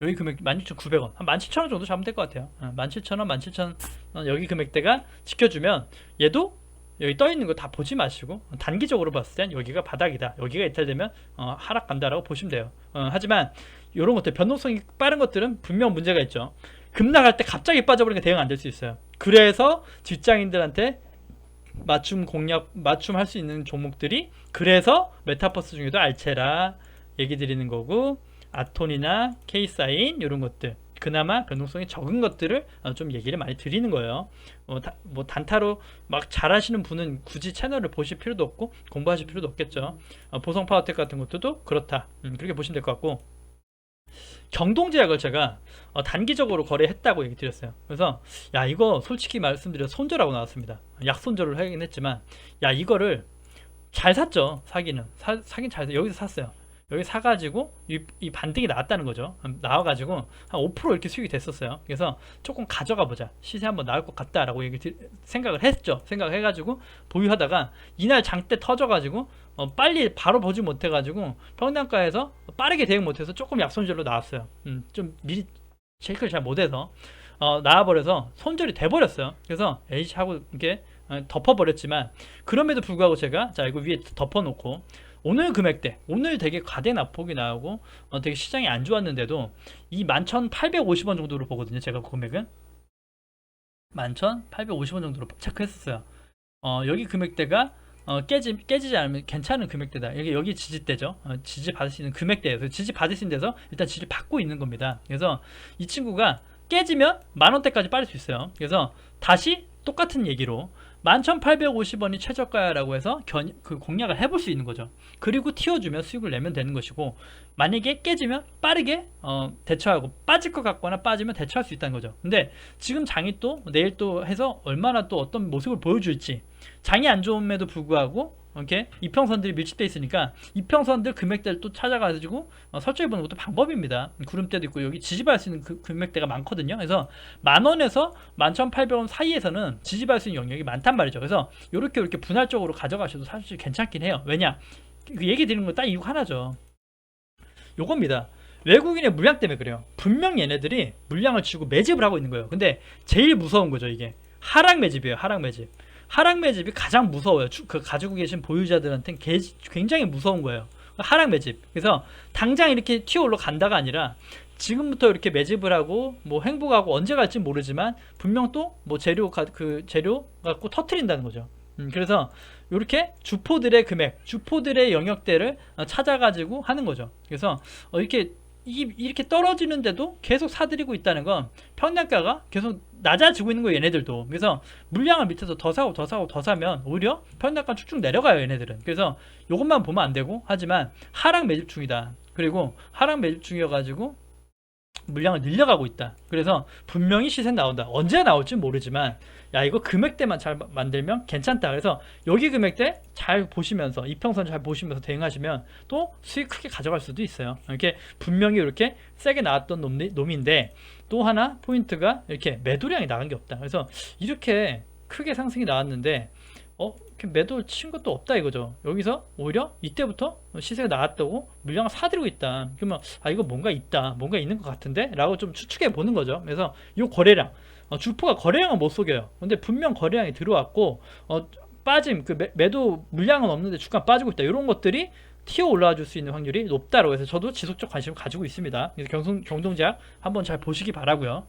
여기 금액 16,900원 한 17,000원 정도 잡으면 될 것 같아요. 17,000원 17,000원 여기 금액대가 지켜주면 얘도 여기 떠있는 거 다 보지 마시고 단기적으로 봤을 땐 여기가 바닥이다 여기가 이탈되면 하락 간다라고 보시면 돼요. 하지만 이런 것들 변동성이 빠른 것들은 분명 문제가 있죠. 급락할 때 갑자기 빠져버리니까 대응 안 될 수 있어요. 그래서 직장인들한테 맞춤 할 수 있는 종목들이 그래서 메타버스 중에도 알체라 얘기 드리는 거고, 아톤이나 K사인 이런 것들 그나마 변동성이 적은 것들을 좀 얘기를 많이 드리는 거예요. 뭐 단타로 막 잘하시는 분은 굳이 채널을 보실 필요도 없고 공부하실 필요도 없겠죠. 보성 파워텍 같은 것도 그렇다. 그렇게 보시면 될 것 같고, 경동제약을 제가 단기적으로 거래했다고 얘기 드렸어요. 그래서 야, 이거 솔직히 말씀드려 손절하고 나왔습니다. 약손절을 하긴 했지만, 야, 이거를 잘 샀죠. 사긴 잘 여기서 샀어요. 여기 사가지고 이 반등이 나왔다는 거죠. 나와가지고 한 5% 이렇게 수익이 됐었어요. 그래서 조금 가져가 보자, 시세 한번 나올 것 같다라고 생각을 했죠. 생각을 해가지고 보유하다가 이날 장 때 터져가지고 빨리 바로 보지 못해가지고 평단가에서 빠르게 대응 못해서 조금 약손절로 나왔어요. 좀 미리 체크를 잘 못해서 나와버려서 손절이 돼버렸어요. 그래서 에이씨 하고 이렇게 덮어버렸지만, 그럼에도 불구하고 제가 자 이거 위에 덮어놓고 오늘 금액대, 오늘 되게 과대 낙폭이 나오고 되게 시장이 안 좋았는데도 이 11,850원 정도로 보거든요. 제가 그 금액은 11,850원 정도로 체크했었어요. 여기 금액대가 깨지지 않으면 괜찮은 금액대다. 여기 지지대죠. 지지 받을 수 있는 금액대에서 지지 받을 수 있는 데서 일단 지지를 받고 있는 겁니다. 그래서 이 친구가 깨지면 만원대까지 빠질 수 있어요. 그래서 다시 똑같은 얘기로 11,850원이 최저가라고 해서 그 공략을 해볼 수 있는 거죠. 그리고 튀어주면 수익을 내면 되는 것이고, 만약에 깨지면 빠르게 대처하고, 빠질 것 같거나 빠지면 대처할 수 있다는 거죠. 근데 지금 장이 또 내일 또 해서 얼마나 또 어떤 모습을 보여줄지, 장이 안 좋음에도 불구하고 이렇게 이평선들이 밀집되어 있으니까 이평선들 금액대를 또 찾아가지고 설정해 보는 것도 방법입니다. 구름대도 있고 여기 지지받을 수 있는 금액대가 많거든요. 그래서 만원에서 11,800원 사이에서는 지지받을 수 있는 영역이 많단 말이죠. 그래서 이렇게 분할적으로 가져가셔도 사실 괜찮긴 해요. 왜냐, 그 얘기 드리는 건 딱 이유가 하나죠. 요겁니다. 외국인의 물량 때문에 그래요. 분명 얘네들이 물량을 주고 매집을 하고 있는 거예요. 근데 제일 무서운 거죠. 이게 하락 매집이에요. 하락 매집. 하락 매집이 가장 무서워요. 그 가지고 계신 보유자들한테는 굉장히 무서운 거예요. 하락 매집. 그래서 당장 이렇게 튀어 올라간다가 아니라 지금부터 이렇게 매집을 하고 뭐 행복하고 언제 갈지 모르지만 분명 또 뭐 재료 갖고 터트린다는 거죠. 그래서 이렇게 주포들의 금액, 주포들의 영역대를 찾아가지고 하는 거죠. 그래서 이렇게 떨어지는데도 계속 사들이고 있다는 건 평단가가 계속 낮아지고 있는 거예요, 얘네들도. 그래서 물량을 밑에서 더 사면 오히려 평단가 쭉쭉 내려가요, 얘네들은. 그래서 이것만 보면 안 되고, 하지만 하락 매집 중이다. 그리고 하락 매집 중이어가지고 물량을 늘려가고 있다. 그래서 분명히 시세 나온다. 언제 나올지 모르지만 야, 이거 금액대만 잘 만들면 괜찮다. 그래서 여기 금액대 잘 보시면서, 이평선 잘 보시면서 대응하시면 또 수익 크게 가져갈 수도 있어요. 이렇게 분명히 이렇게 세게 나왔던 놈인데, 또 하나 포인트가 이렇게 매도량이 나간 게 없다. 그래서 이렇게 크게 상승이 나왔는데 이렇게 매도 친 것도 없다 이거죠. 여기서 오히려 이때부터 시세가 나왔다고 물량을 사들이고 있다. 그러면 이거 뭔가 있다, 뭔가 있는 것 같은데 라고 좀 추측해 보는 거죠. 그래서 이 거래량, 주포가 거래량은 못 속여요. 근데 분명 거래량이 들어왔고 빠짐, 그 매도 물량은 없는데 주가 빠지고 있다, 이런 것들이 튀어 올라와 줄 수 있는 확률이 높다고 해서 저도 지속적 관심을 가지고 있습니다. 그래서 경동제약 한번 잘 보시기 바라고요.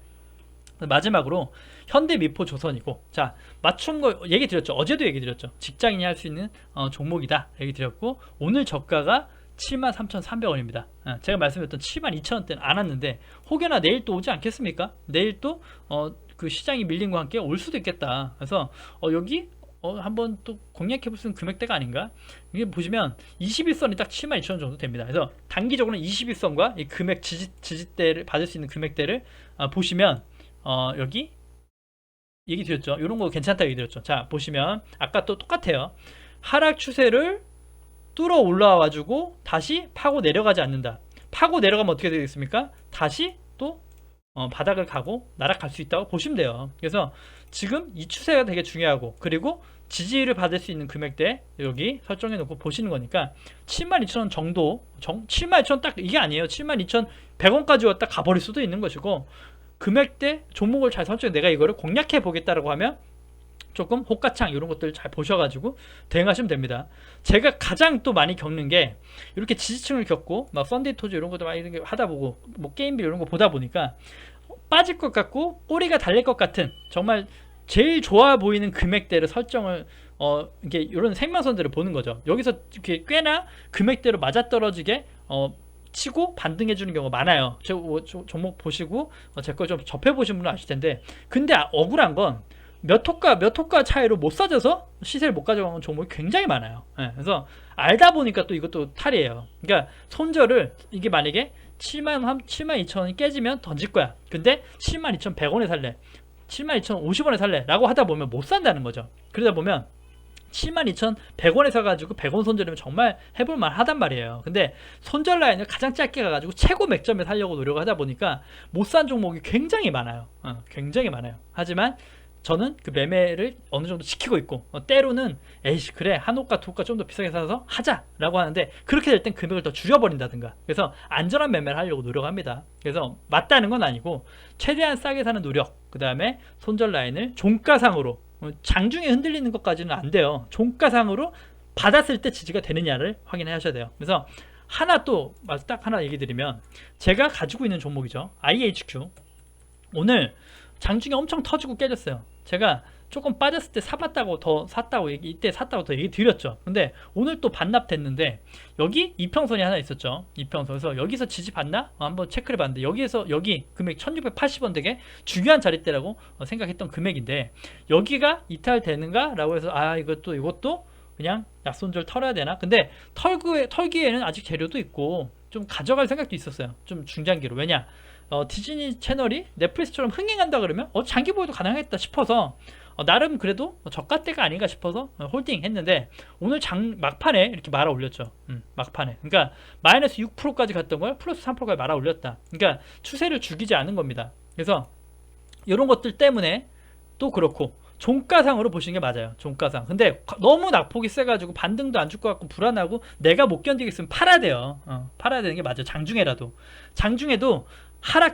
마지막으로 현대미포조선이고, 자, 맞춤 거 얘기 드렸죠. 어제도 얘기 드렸죠. 직장인이 할 수 있는 종목이다 얘기 드렸고, 오늘 저가가 73,300원입니다. 제가 말씀드렸던 72,000원대는 안 왔는데 혹여나 내일 또 오지 않겠습니까? 내일 또 그 시장이 밀린 과 함께 올 수도 있겠다. 그래서 여기 한번 또 공략해 볼 수 있는 금액대가 아닌가? 이게 보시면 21선이 딱 72,000원 정도 됩니다. 그래서 단기적으로는 21선과 이 금액 지지대를 받을 수 있는 금액대를 보시면 여기 얘기 드렸죠. 이런 거 괜찮다 얘기 드렸죠. 자, 보시면 아까 또 똑같아요. 하락 추세를 뚫어 올라와 가지고 다시 파고 내려가지 않는다. 파고 내려가면 어떻게 되겠습니까? 다시 또 바닥을 가고 날아갈 수 있다고 보시면 돼요. 그래서 지금 이 추세가 되게 중요하고, 그리고 지지를 받을 수 있는 금액대 여기 설정해 놓고 보시는 거니까 72,000원 정도, 72,000원 딱 이게 아니에요. 72,100원까지 왔다 가버릴 수도 있는 것이고, 금액대 종목을 잘 설정해 내가 이거를 공략해 보겠다라고 하면 조금 호가창 이런 것들 잘 보셔가지고 대응하시면 됩니다. 제가 가장 또 많이 겪는 게 이렇게 지지층을 겪고 막 썬데이 토즈 이런 것도 많이 하다 보고 뭐 게임빌 이런 거 보다 보니까 빠질 것 같고 꼬리가 달릴 것 같은 정말 제일 좋아 보이는 금액대를 설정을 이게 이런 생명선들을 보는 거죠. 여기서 이렇게 꽤나 금액대로 맞아떨어지게 치고 반등해 주는 경우가 많아요. 제 종목 보시고 제 걸 좀 접해 보신 분은 아실 텐데, 근데 억울한 건 몇 호가 차이로 못 사줘서 시세를 못 가져가는 종목이 굉장히 많아요. 예, 그래서 알다 보니까 또 이것도 탈이에요. 그러니까 손절을, 이게 만약에 72,000원이 깨지면 던질 거야. 근데 72,100원에 살래, 72,050원에 살래 라고 하다 보면 못 산다는 거죠. 그러다 보면 72,100원에 사가지고 100원 손절이면 정말 해볼만 하단 말이에요. 근데 손절 라인을 가장 짧게 가가지고 최고 맥점에 살려고 노력을 하다 보니까 못 산 종목이 굉장히 많아요. 굉장히 많아요. 하지만 저는 그 매매를 어느 정도 지키고 있고, 때로는 에이씨 그래 한 호가 두 호가 좀 더 비싸게 사서 하자라고 하는데, 그렇게 될 땐 금액을 더 줄여버린다든가, 그래서 안전한 매매를 하려고 노력합니다. 그래서 맞다는 건 아니고 최대한 싸게 사는 노력, 그 다음에 손절 라인을 종가상으로, 장중에 흔들리는 것까지는 안 돼요. 종가상으로 받았을 때 지지가 되느냐를 확인하셔야 돼요. 그래서 하나 또 딱 하나 얘기 드리면, 제가 가지고 있는 종목이죠, IHQ. 오늘 장중에 엄청 터지고 깨졌어요. 제가 조금 빠졌을 때 사봤다고, 더 샀다고 이때 샀다고 더 얘기 드렸죠. 근데 오늘 또 반납됐는데, 여기 이평선이 하나 있었죠. 이평선에서 여기서 지지 받나? 한번 체크를 봤는데, 여기에서 여기 금액 1680원 되게 중요한 자리대라고 생각했던 금액인데, 여기가 이탈되는가? 라고 해서 이것도 그냥 약손절 털어야 되나? 근데 털기에는 아직 재료도 있고 좀 가져갈 생각도 있었어요. 좀 중장기로. 왜냐? 디즈니 채널이 넷플릭스처럼 흥행한다 그러면 장기 보유도 가능하겠다 싶어서 나름 그래도 저가대가 아닌가 싶어서 홀딩 했는데, 오늘 막판에 이렇게 말아 올렸죠. 막판에. 그러니까 마이너스 6%까지 갔던 걸 플러스 3%까지 말아 올렸다. 그러니까 추세를 죽이지 않은 겁니다. 그래서 이런 것들 때문에 또 그렇고, 종가상으로 보시는 게 맞아요. 종가상. 근데 너무 낙폭이 세가지고 반등도 안 줄 것 같고 불안하고 내가 못 견디겠으면 팔아야 돼요. 팔아야 되는 게 맞아요. 장중에도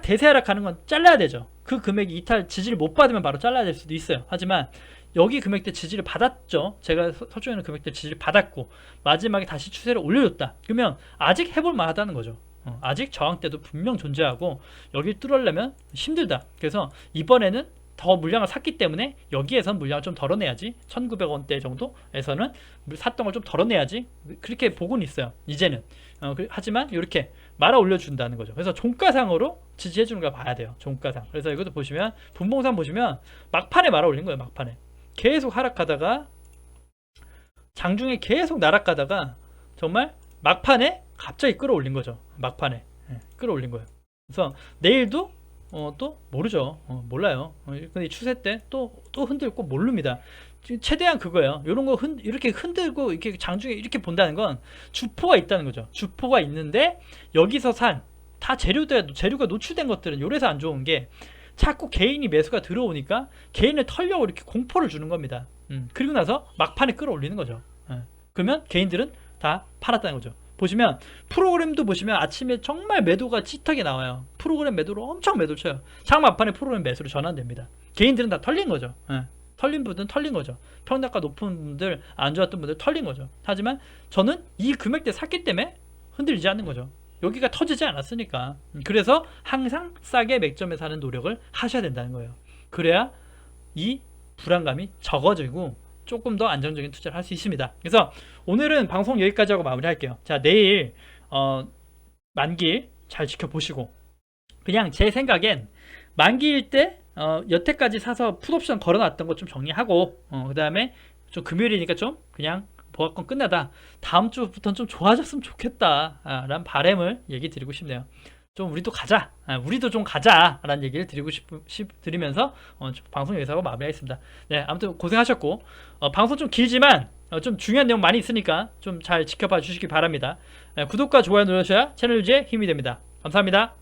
대세 하락하는 건 잘라야 되죠. 그 금액이 이탈 지지를 못 받으면 바로 잘라야 될 수도 있어요. 하지만 여기 금액대 지지를 받았죠. 제가 설정하는 금액대 지지를 받았고 마지막에 다시 추세를 올려줬다. 그러면 아직 해볼 만하다는 거죠. 아직 저항대도 분명 존재하고 여기를 뚫으려면 힘들다. 그래서 이번에는 더 물량을 샀기 때문에 여기에선 물량을 좀 덜어내야지, 1900원대 정도에서는 샀던 걸 좀 덜어내야지, 그렇게 보고는 있어요 이제는. 하지만 이렇게 말아 올려준다는 거죠. 그래서 종가상으로 지지해주는 걸 봐야 돼요. 종가상. 그래서 이것도 보시면 분봉상 보시면 막판에 말아 올린 거예요. 막판에 계속 하락하다가 장중에 계속 나락가다가 정말 막판에 갑자기 끌어올린 거죠. 막판에 끌어올린 거예요. 그래서 내일도 또 모르죠. 몰라요. 근데 추세 때 또 흔들고 모릅니다. 최대한 그거예요. 이런 거 이렇게 흔들고 이렇게 장중에 이렇게 본다는 건 주포가 있다는 거죠. 주포가 있는데 여기서 다 재료가 노출된 것들은 요래서 안 좋은 게, 자꾸 개인이 매수가 들어오니까 개인을 털려고 이렇게 공포를 주는 겁니다. 그리고 나서 막판에 끌어올리는 거죠. 그러면 개인들은 다 팔았다는 거죠. 보시면 프로그램도 보시면 아침에 정말 매도가 찌하게 나와요. 프로그램 매도로 엄청 매도 쳐요. 장막판에 프로그램 매수로 전환됩니다. 개인들은 다 털린 거죠. 털린 분들은 털린 거죠. 평단가 높은 분들, 안 좋았던 분들 털린 거죠. 하지만 저는 이 금액대 샀기 때문에 흔들리지 않는 거죠. 여기가 터지지 않았으니까. 그래서 항상 싸게 맥점에 사는 노력을 하셔야 된다는 거예요. 그래야 이 불안감이 적어지고 조금 더 안정적인 투자를 할 수 있습니다. 그래서 오늘은 방송 여기까지 하고 마무리할게요. 자, 내일 만기일 잘 지켜보시고, 그냥 제 생각엔 만기일 때 여태까지 사서 풋옵션 걸어놨던 거 좀 정리하고, 그 다음에 좀 금요일이니까 좀 그냥 보합권 끝나다 다음 주부터는 좀 좋아졌으면 좋겠다 라는 바람을 얘기 드리고 싶네요. 좀 우리도 좀 가자 라는 얘기를 드리면서 방송 여기서 하고 마무리하겠습니다. 네, 아무튼 고생하셨고, 방송 좀 길지만 좀 중요한 내용 많이 있으니까 좀 잘 지켜봐 주시기 바랍니다. 구독과 좋아요 눌러주셔야 채널 유지에 힘이 됩니다. 감사합니다.